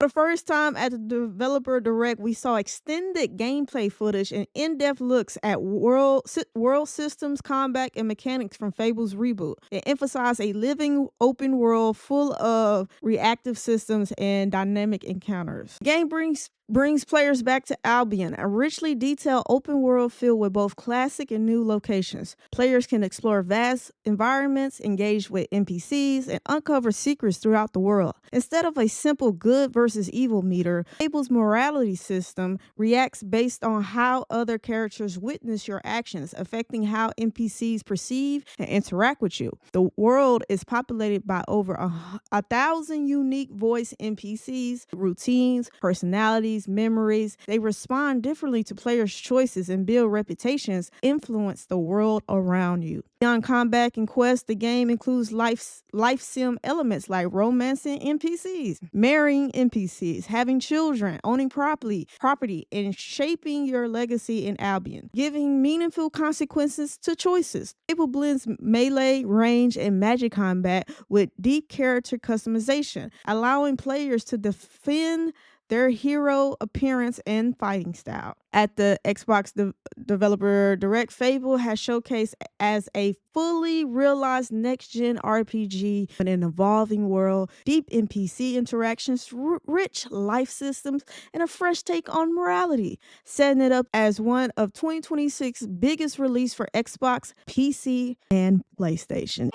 For the first time at the Developer Direct, we saw extended gameplay footage and in-depth looks at world systems, combat, and mechanics from Fable's reboot. It emphasized a living open world full of reactive systems and dynamic encounters. The game brings players back to Albion, a richly detailed open world filled with both classic and new locations. Players can explore vast environments, engage with NPCs, and uncover secrets throughout the world. Instead of a simple good versus evil meter, Fable's morality system reacts based on how other characters witness your actions, affecting how NPCs perceive and interact with you. The world is populated by over 1,000 unique voice NPCs, routines, personalities, memories. They respond differently to players' choices and build reputations, influence the world around you. Beyond combat and quests, the game includes life sim elements like romancing NPCs, marrying NPCs, having children, owning property, and shaping your legacy in Albion, giving meaningful consequences to choices. Fable blends melee, range, and magic combat with deep character customization, allowing players to defend their hero appearance and fighting style. At the Xbox Developer Direct, Fable has showcased as a fully realized next-gen RPG in an evolving world, deep NPC interactions, rich life systems, and a fresh take on morality, setting it up as one of 2026's biggest release for Xbox, PC, and PlayStation.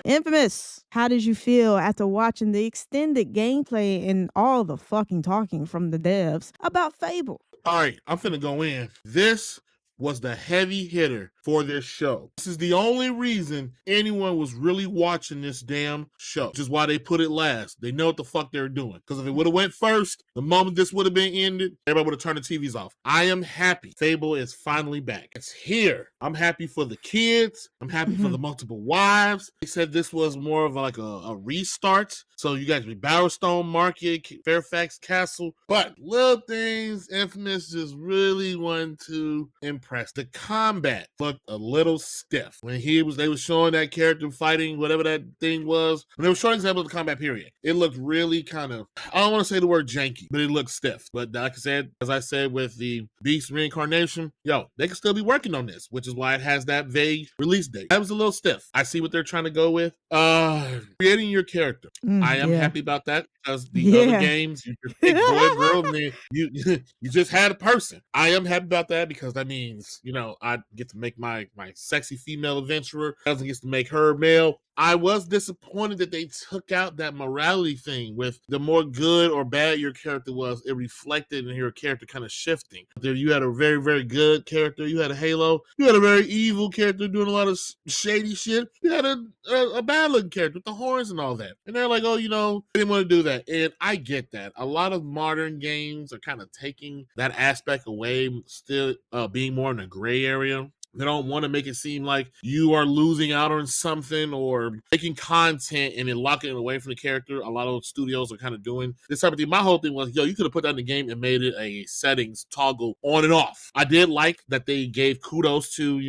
Infamous, how did you feel after watching the extended gameplay and all the fucking talking from the devs about Fable? All right, I'm finna go in. This was the heavy hitter for this show. This is the only reason anyone was really watching this damn show, which is why they put it last. They know what the fuck they're doing. Because if it would have went first, the moment this would have been ended, everybody would have turned the TVs off. I am happy. Fable is finally back. It's here. I'm happy for the kids. I'm happy for the multiple wives. They said this was more of like a restart. So you guys be Bowerstone Market, Fairfax Castle. But little things Infamous just really wanted to impress. The combat looked a little stiff. When they were showing that character fighting whatever that thing was, when they were showing examples of the combat period, it looked really kind of, I don't want to say the word janky, but it looked stiff. But like I said, as I said with the Beast reincarnation, they can still be working on this, which is why it has that vague release date. That was a little stiff. I see what they're trying to go with. Creating your character. I am happy about that because the other games, you just pick boy, girl, and then you just had a person. I am happy about that because that means, I get to make my sexy female adventurer. Doesn't get to make her male. I was disappointed that they took out that morality thing with the more good or bad your character was, it reflected in your character kind of shifting. There you had a very, very good character. You had a Halo. You had a very evil character doing a lot of shady shit. You had a bad-looking character with the horns and all that. And they're like, they didn't want to do that. And I get that. A lot of modern games are kind of taking that aspect away, still being more in a gray area. They don't want to make it seem like you are losing out on something or making content and then locking it away from the character. A lot of studios are kind of doing this type of thing. My whole thing was, you could have put that in the game and made it a settings toggle on and off. I did like that they gave kudos to,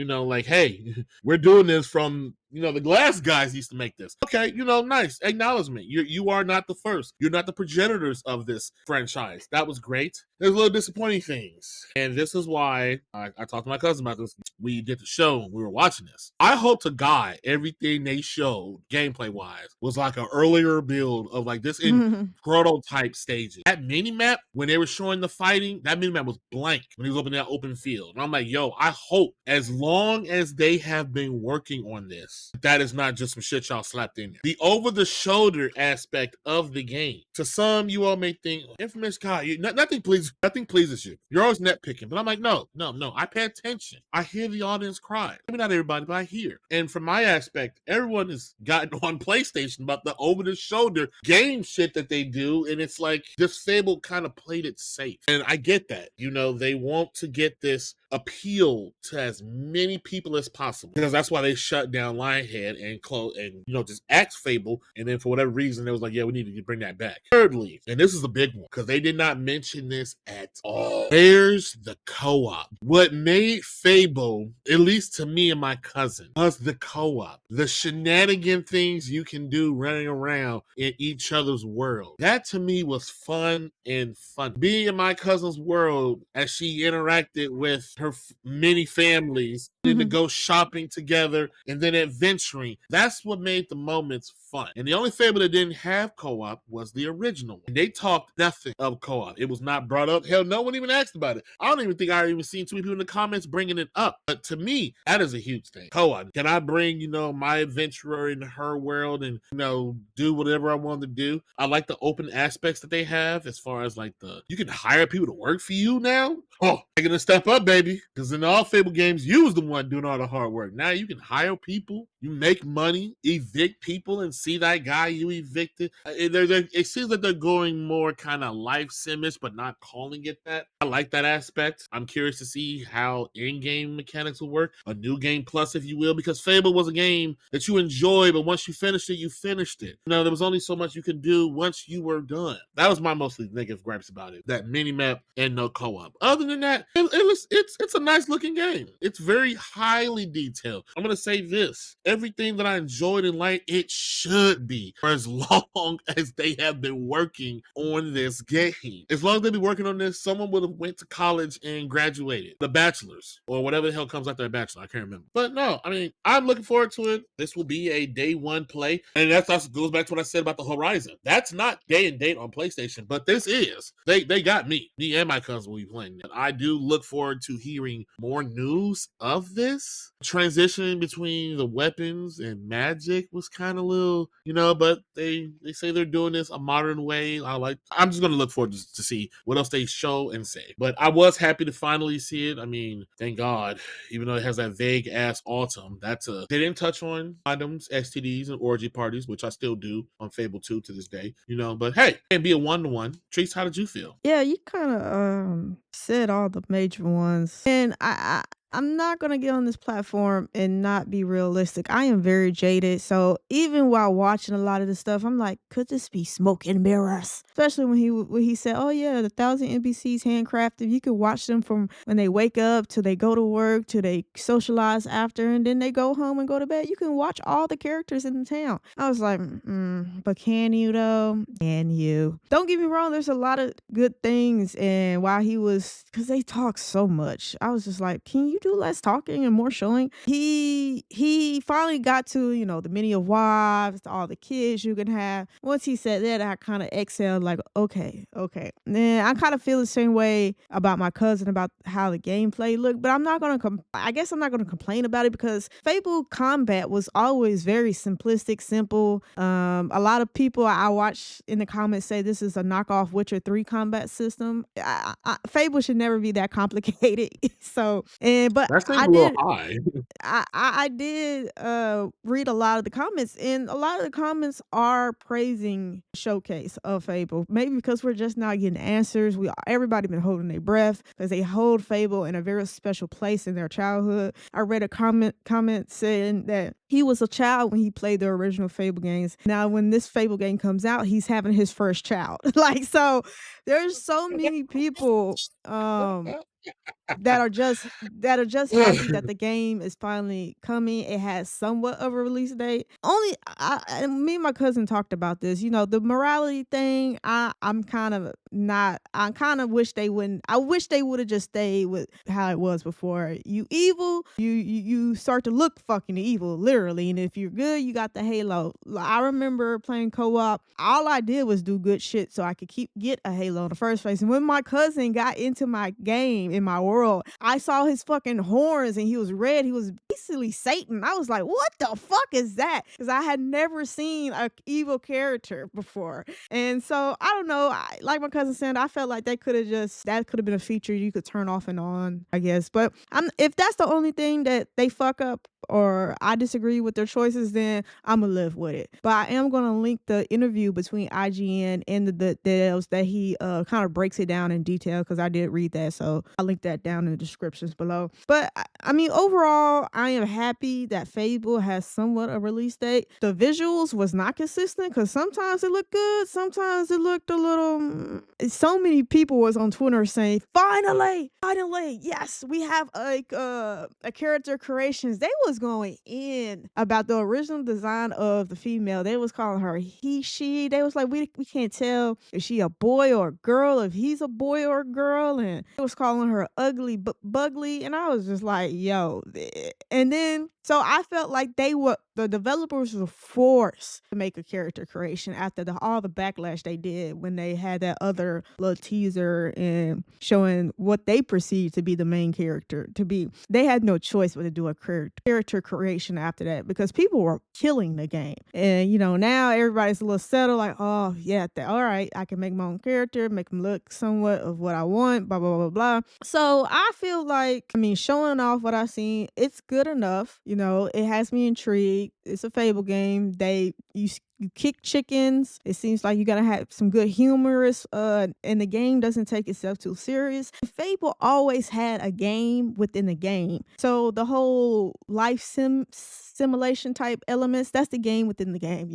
hey, we're doing this from the Glass guys used to make this. Okay, nice. Acknowledgement. You are not the first. You're not the progenitors of this franchise. That was great. There's a little disappointing things. And this is why I talked to my cousin about this. We did the show and we were watching this. I hope to God everything they showed gameplay-wise was like an earlier build of like this in prototype stages. That mini-map, when they were showing the fighting, that mini-map was blank when he was opening that open field. And I'm like, I hope as long as they have been working on this, that is not just some shit y'all slapped in there. The over-the-shoulder aspect of the game. To some, you all may think, Infamous God, nothing pleases you. You're always nitpicking. But I'm like, no. I pay attention. I hear the audience cry. Maybe not everybody, but I hear. And from my aspect, everyone has gotten on PlayStation about the over-the-shoulder game shit that they do. And it's like, this Fable kind of played it safe. And I get that. They want to get this appeal to as many people as possible, because that's why they shut down Lionhead and close and just axed Fable. And then for whatever reason, it was like, yeah, we need to bring that back. Thirdly, and this is a big one because they did not mention this at all. There's the co-op. What made Fable, at least to me and my cousin, was the co-op. The shenanigan things you can do running around in each other's world. That to me was fun and fun. Being in my cousin's world as she interacted with her many families, and to Mhm. go shopping together and then adventuring. That's what made the moments fun. And the only Fable that didn't have co-op was the original one. And they talked nothing of co-op. It was not brought up. Hell, no one even asked about it. I don't even think I even seen too many people in the comments bringing it up. But to me, that is a huge thing. Co-op. Can I bring, my adventurer into her world and, do whatever I want to do? I like the open aspects that they have as far as like you can hire people to work for you now. Oh, they're gonna step up, baby. Because in all Fable games, you was the one doing all the hard work. Now you can hire people, you make money, evict people, and see that guy you evicted. It seems like they're going more kind of life simish, but not calling it that. I like that aspect. I'm curious to see how in-game mechanics will work. A new game plus, if you will, because Fable was a game that you enjoyed, but once you finished it, you finished it. There was only so much you could do once you were done. That was my mostly negative gripes about it. That mini map and no co-op. Other than that, it's a nice looking game. It's very highly detailed. I'm gonna say this: everything that I enjoyed and liked, it should be for as long as they have been working on this game. As long as they've been working on this, someone would have went to college and graduated, the bachelor's or whatever the hell comes after a bachelor. I can't remember. But no, I mean, I'm looking forward to it. This will be a day one play, and that goes back to what I said about the Horizon. That's not day and date on PlayStation, but this is. They got me. Me and my cousin will be playing it. I do look forward to hearing more news of this. Transitioning between the weapons and magic was kind of little, but they say they're doing this a modern way. I'm just gonna look forward to see what else they show and say. But I was happy to finally see it. I mean, thank God, even though it has that vague ass autumn, they didn't touch on condoms, STDs, and orgy parties, which I still do on Fable 2 to this day, but hey, it can be a one-to-one. Trees, how did you feel? Yeah, you kind of said all the major ones, and I'm not gonna get on this platform and not be realistic. I am very jaded, so even while watching a lot of this stuff, I'm like, could this be smoke and mirrors? Especially when he said, "Oh yeah, the 1,000 NPCs handcrafted. You can watch them from when they wake up till they go to work, till they socialize after, and then they go home and go to bed. You can watch all the characters in the town." I was like, but can you though? Can you? Don't get me wrong. There's a lot of good things, and while he was, because they talk so much, I was just like, can you do less talking and more showing? He finally got to the many of wives, all the kids you can have. Once he said that, I kind of exhaled, like, okay. Then I kind of feel the same way about my cousin about how the gameplay looked, but I guess I'm not gonna complain about it because Fable combat was always very simplistic, simple. A lot of people I watch in the comments say this is a knockoff Witcher 3 combat system. Fable should never be that complicated. So, but That seems I a little did high. I did read a lot of the comments, and a lot of the comments are praising showcase of Fable. Maybe because we're just not getting answers. Everybody been holding their breath because they hold Fable in a very special place in their childhood. I read a comment saying that he was a child when he played the original Fable games. Now, when this Fable game comes out, he's having his first child. Like, so there's so many people that are just happy that the game is finally coming. It has somewhat of a release date. Only me and my cousin talked about this. The morality thing. I'm kind of not. I kind of wish they wouldn't. I wish they would have just stayed with how it was before. You evil, you start to look fucking evil, literally. And if you're good, you got the halo. I remember playing co-op. All I did was do good shit so I could get a halo in the first place. And when my cousin got into my game in my world, I saw his fucking horns and he was red. He was basically Satan. I was like, what the fuck is that? Because I had never seen a evil character before. And so I don't know. Like my cousin said, I felt like that could have been a feature you could turn off and on, I guess. But if that's the only thing that they fuck up, or I disagree with their choices, then I'ma live with it. But I am gonna link the interview between IGN and the devs that he kind of breaks it down in detail because I did read that, so I'll link that down in the descriptions below. But I mean, overall, I am happy that Fable has somewhat a release date. The visuals was not consistent because sometimes it looked good, sometimes it looked a little. So many people was on Twitter saying, finally, yes, we have a character creations. They was going in about the original design of the female. They was calling her he, she. They was like, we can't tell if she a boy or a girl, if he's a boy or a girl, and they was calling her ugly but bugly. And I was just like, yo. And then so I felt like the developers were forced to make a character creation after all the backlash they did when they had that other little teaser and showing what they perceived to be the main character to be. They had no choice but to do a character creation after that because people were killing the game. And now everybody's a little settled, like, oh yeah, all right, I can make my own character, make them look somewhat of what I want, blah blah blah blah. So I feel like, I mean, showing off what I've seen, it's good enough. It has me intrigued. It's a Fable game. You kick chickens. It seems like you gotta have some good humorous, and the game doesn't take itself too serious. Fable always had a game within the game. So the whole life simulation type elements, that's the game within the game.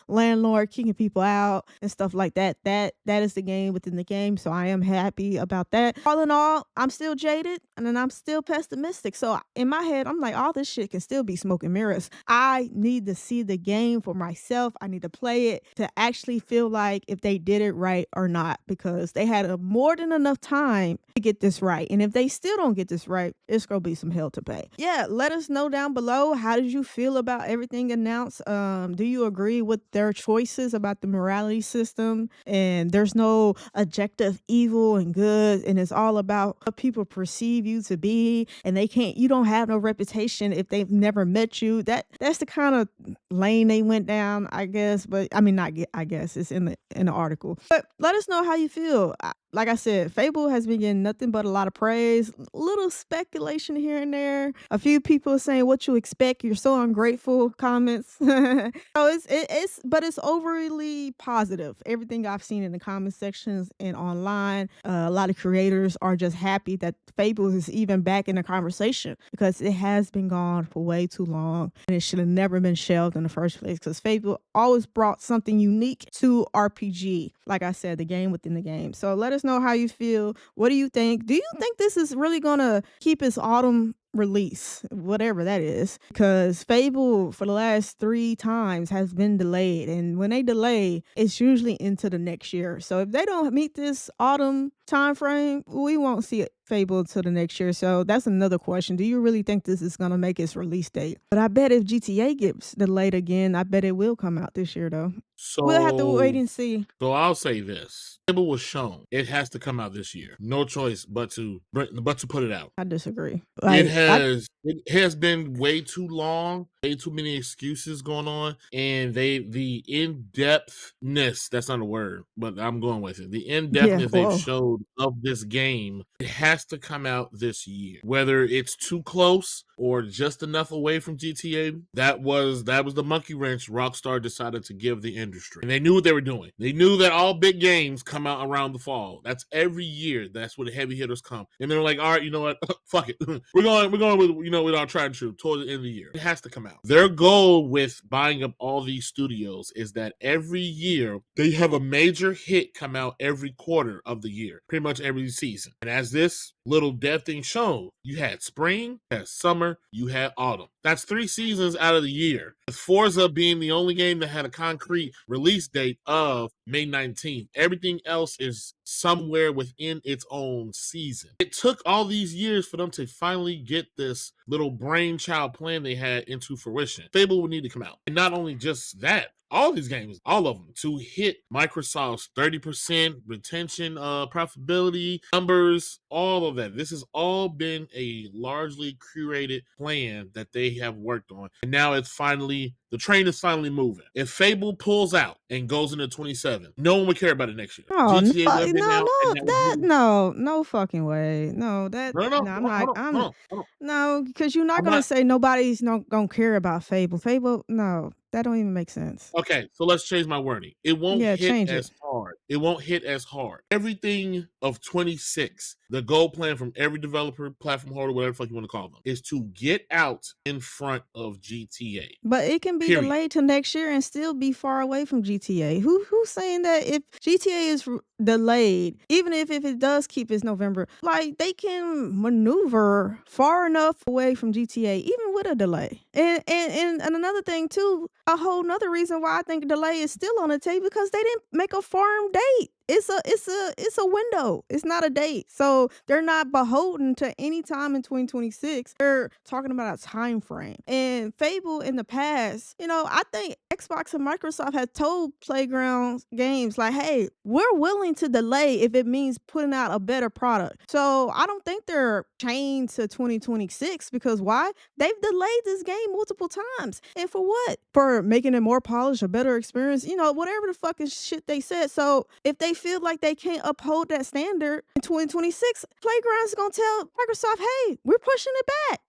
Landlord kicking people out and stuff like that. That is the game within the game. So I am happy about that. All in all, I'm still jaded and then I'm still pessimistic. So in my head, I'm like, all this shit can still be smoke and mirrors. I need to see the game for myself. I need to play it to actually feel like if they did it right or not, because they had more than enough time to get this right. And if they still don't get this right, it's gonna be some hell to pay. Yeah, let us know down below. How did you feel about everything announced? Do you agree with their choices about the morality system and there's no objective evil and good, and it's all about what people perceive you to be, and you don't have no reputation if they've never met you? That's the kind of lane they went down, I guess. But I mean, not I guess it's in the article. But let us know how you feel. Like I said, Fable has been getting nothing but a lot of praise, little speculation here and there. A few people saying, "What you expect? You're so ungrateful." Comments. So but it's overly positive. Everything I've seen in the comment sections and online, a lot of creators are just happy that Fable is even back in the conversation because it has been gone for way too long and it should have never been shelved in the first place. Because Fable always brought something unique to RPG. Like I said, the game within the game. So let us know how you feel. What do you think? Do you think this is really gonna keep its autumn release, whatever that is? Because Fable for the last 3 times has been delayed, and when they delay, it's usually into the next year. So if they don't meet this autumn time frame, we won't see it Fable till the next year. So that's another question. Do you really think this is gonna make its release date? But I bet if GTA gets delayed again, I bet it will come out this year though. We'll have to wait So and see. I'll say this. Fable was shown. It has to come out this year. No choice but to put it out. I disagree. It has been way too long, way too many excuses going on, and the in-depthness, that's not a word, but I'm going with it. The Yeah, in-depthness they've whoa. showed of this game, it has to come out this year. Whether it's too close or just enough away from GTA, that was the monkey wrench Rockstar decided to give the industry. And they knew what they were doing. They knew that all big games come out around the fall. That's every year. That's where the heavy hitters come. And they're like, all right, you know what? Fuck it. We're going with, with our tried and true towards the end of the year. It has to come out. Their goal with buying up all these studios is that every year they have a major hit come out every quarter of the year, pretty much every season. And as this little dev thing showed, you had spring, you had summer, you had autumn. That's 3 seasons out of the year. With Forza being the only game that had a concrete release date of May 19th. Everything else is somewhere within its own season. It took all these years for them to finally get this little brainchild plan they had into fruition. Fable would need to come out. And not only just that, all these games, all of them, to hit Microsoft's 30% retention, profitability numbers, all of that. This has all been a largely curated plan that they we have worked on. And now it's finally, the train is finally moving. If Fable pulls out and goes into 27, no one would care about it next year. Oh, no, GTA would have been out, and that would be no fucking way. No, no. I'm Hold not, on, hold on, hold on. no, because you're not I'm gonna not. say nobody's no gonna care about Fable. Fable, no, that don't even make sense. Okay, so let's change my wording. It won't Yeah, hit change it. as hard. It won't hit as hard. Everything of 26, the goal plan from every developer, platform holder, whatever the fuck you want to call them, is to get out in front of GTA. But it can be Period. delayed to next year and still be far away from GTA. Who's saying that if GTA is delayed, even if it does keep its November, like they can maneuver far enough away from GTA even with a delay. And another thing too, a whole nother reason why I think delay is still on the table because they didn't make a firm date. It's a window. It's not a date. So they're not beholden to any time in 2026. They're talking about a time frame. And Fable in the past, I think Xbox and Microsoft had told Playground Games like, "Hey, we're willing to delay if it means putting out a better product." So I don't think they're chained to 2026 because why? They've delayed this game multiple times. And for what? For making it more polished, a better experience, whatever the fucking shit they said. So if they feel like they can't uphold that standard in 2026, Playground's gonna tell Microsoft, "Hey, we're pushing it back."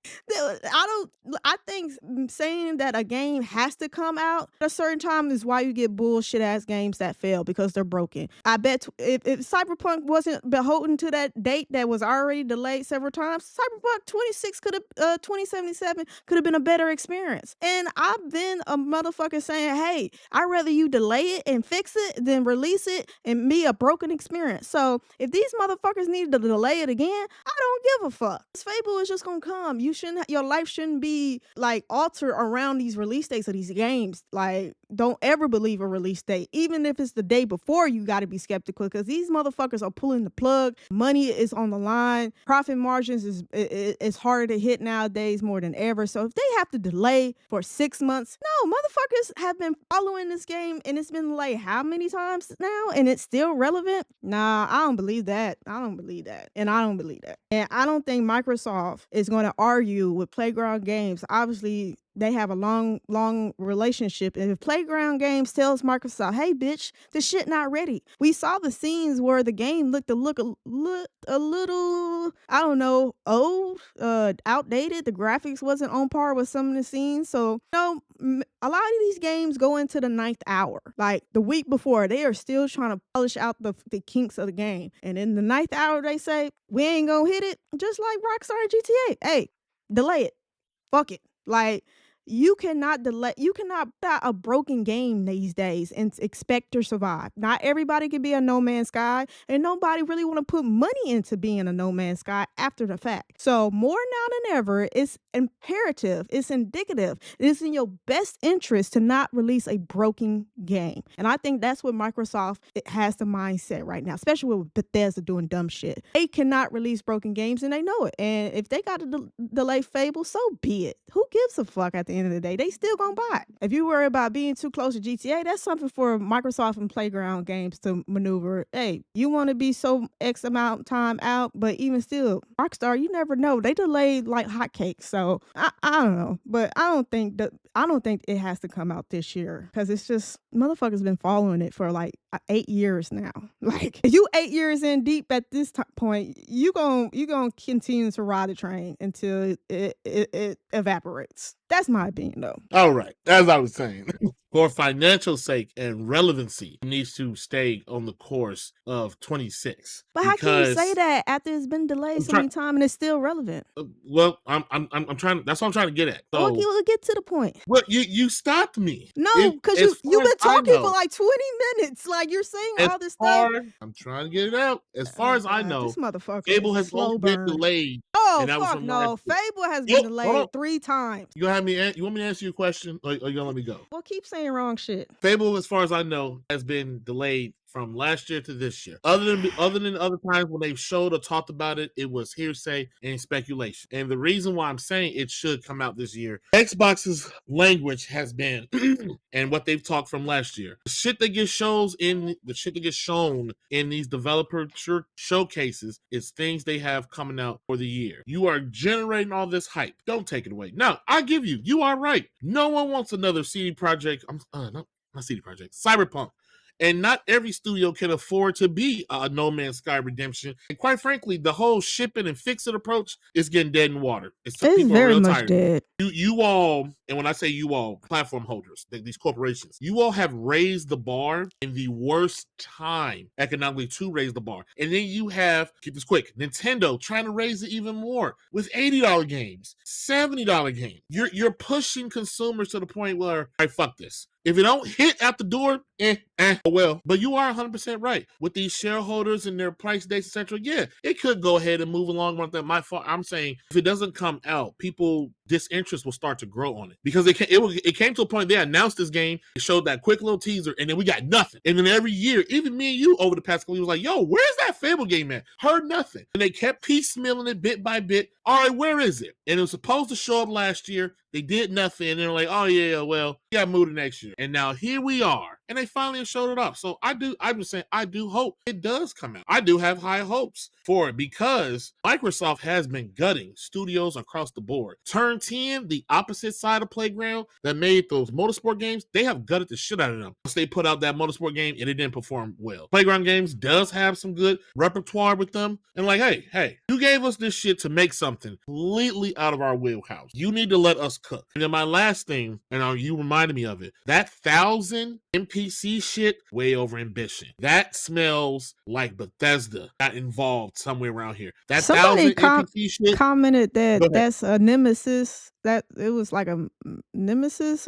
I think saying that a game has to come out at a certain time is why you get bullshit ass games that fail because they're broken. I bet if Cyberpunk wasn't beholden to that date that was already delayed several times, Cyberpunk 2077 could have been a better experience. And I've been a motherfucker saying, "Hey, I'd rather you delay it and fix it than release it and me a broken experience." So if these motherfuckers need to delay it again, I don't give a fuck. This Fable is just gonna come. Your life shouldn't be like altered around these release dates of these games. Like, don't ever believe a release date, even if it's the day before. You got to be skeptical because these motherfuckers are pulling the plug. Money is on the line. Profit margins is harder to hit nowadays more than ever. So if they have to delay for 6 months, no, motherfuckers have been following this game and it's been like how many times now and it's still relevant? Nah, I don't believe that. I don't believe that. And I don't believe that. And I don't think Microsoft is going to argue with Playground Games. Obviously, they have a long relationship. And if Playground Games tells Microsoft, "Hey, bitch, the shit not ready." We saw the scenes where the game looked a little, I don't know, old, outdated. The graphics wasn't on par with some of the scenes. So, a lot of these games go into the ninth hour. Like the week before, they are still trying to polish out the kinks of the game. And in the ninth hour, they say, "We ain't gonna hit it," just like Rockstar and GTA. Hey, delay it. Fuck it. Like, you cannot put out a broken game these days and expect to survive. Not everybody can be a No Man's Sky, and nobody really want to put money into being a No Man's Sky after the fact. So more now than ever, it's imperative, it's indicative, it is in your best interest to not release a broken game. And I think that's what Microsoft has the mindset right now, especially with Bethesda doing dumb shit. They cannot release broken games and they know it. And if they got to delay Fable, so be it. Who gives a fuck at the end of the day? They still gonna buy it. If you worry about being too close to GTA, that's something for Microsoft and Playground Games to maneuver. Hey, you want to be so X amount of time out, but even still, Rockstar, you never know. They delayed like hotcakes. So I don't know, but I don't think it has to come out this year because it's just motherfuckers been following it for like 8 years now. Like if you 8 years in deep at this point, you gonna continue to ride the train until it evaporates. That's my opinion, though. All right, as I was saying, for financial sake and relevancy, it needs to stay on the course of 26. But how can you say that after it's been delayed so many times and it's still relevant? Well, I'm trying. That's what I'm trying to get at. So, we'll get to the point. well, you stopped me. No, because you've been talking for like 20 minutes. Like you're saying all this stuff. I'm trying to get it out. As far as I know, this motherfucker Fable is a has slow only burn. been delayed. Oh, and that was fuck from no. last year. Fable has been delayed 3 times. You want me to answer your question or you gonna let me go? Well, keep saying wrong shit. Fable, as far as I know, has been delayed from last year to this year. Other than other times when they've showed or talked about it, it was hearsay and speculation. And the reason why I'm saying it should come out this year, Xbox's language has been and what they've talked from last year. The shit that gets shown in these developer showcases is things they have coming out for the year. You are generating all this hype. Don't take it away. Now, I give you, you are right. No one wants another CD Projekt. Not CD Projekt. Cyberpunk. And not every studio can afford to be a No Man's Sky Redemption. And quite frankly, the whole shipping and fix it approach is getting dead in water. It's People are very real much tired of it. dead. You all, and when I say you all, platform holders, these corporations, you all have raised the bar in the worst time economically to raise the bar. And then you have, keep this quick, Nintendo trying to raise it even more with $80 games, $70 games. You're pushing consumers to the point where, all right, fuck this. If it don't hit out the door, oh well. But you are 100% right. With these shareholders and their price dates, etc., yeah, it could go ahead and move along with that. I'm saying if it doesn't come out, people disinterest will start to grow on it because it came to a point they announced this game, it showed that quick little teaser, and then we got nothing. And then every year, even me and you over the past couple years, was like, yo, where's that Fable game at? Heard nothing. And they kept piecemealing it bit by bit. All right, where is it? And it was supposed to show up last year. They did nothing, and they're like, oh yeah, well, we got moved to next year. And now here we are. And they finally showed it up. So I'm just saying, I do hope it does come out. I do have high hopes for it because Microsoft has been gutting studios across the board. Turn 10, the opposite side of Playground that made those motorsport games, they have gutted the shit out of them. Once they put out that motorsport game and it didn't perform well. Playground Games does have some good repertoire with them. And like, hey, you gave us this shit to make something completely out of our wheelhouse. You need to let us cook. And then my last thing, and you reminded me of it, that 1,000 NPC shit, way over ambition. That smells like Bethesda got involved somewhere around here. That Somebody 1,000 NPC shit. commented Go that ahead. that's a nemesis. That it was like a nemesis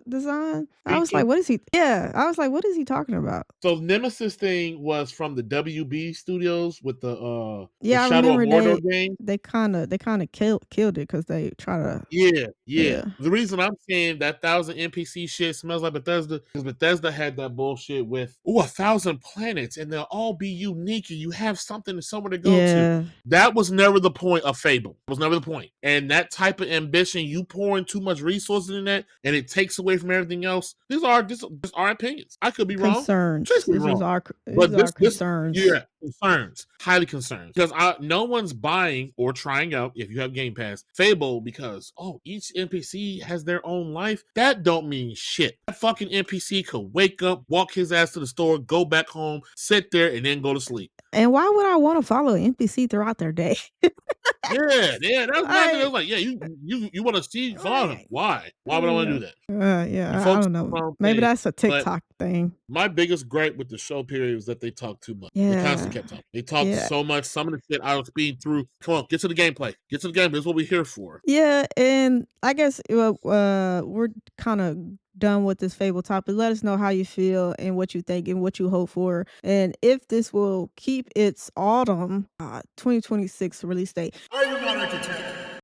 design. I was like, Feature. what is he? Yeah, I was like, what is he talking about? So Nemesis thing was from the WB Studios with the Yeah, I Shadow of remember Mordor game. they kind of killed it because they try to Yeah. yeah The reason I'm saying that 1,000 NPC shit smells like Bethesda is Bethesda had that bullshit with 1,000 planets and they'll all be unique and you have something somewhere to go to. yeah That was never the point of Fable. It was never the point. And that type of ambition, you pouring too much resources in that, and it takes away from everything else. These are just our opinions. I could be wrong. Just concerns. be wrong. These But are our this, concerns. yeah, concerns, highly concerned, because no one's buying or trying out if you have Game Pass Fable because each NPC has their own life. That don't mean shit. That fucking NPC could wake up, walk his ass to the store, go back home, sit there, and then go to sleep. And why would I want to follow NPC throughout their day? Yeah. That was my thing. I I was like, yeah, you want to see Fauna? like, Why? Why would I want to yeah, do that? You yeah. I focus don't on know. the wrong Maybe thing. that's a But TikTok thing. my biggest gripe with the show period was that they talked too much. They constantly Yeah, kept talking. They talked yeah. so much. Some of the shit I was speeding through. Come on, get to the gameplay. Get to the game. This is what we're here for. Yeah, and I guess we're kind of done with this Fable topic. Let us know how you feel and what you think and what you hope for, and if this will keep its autumn 2026 release date. I even want to entertain.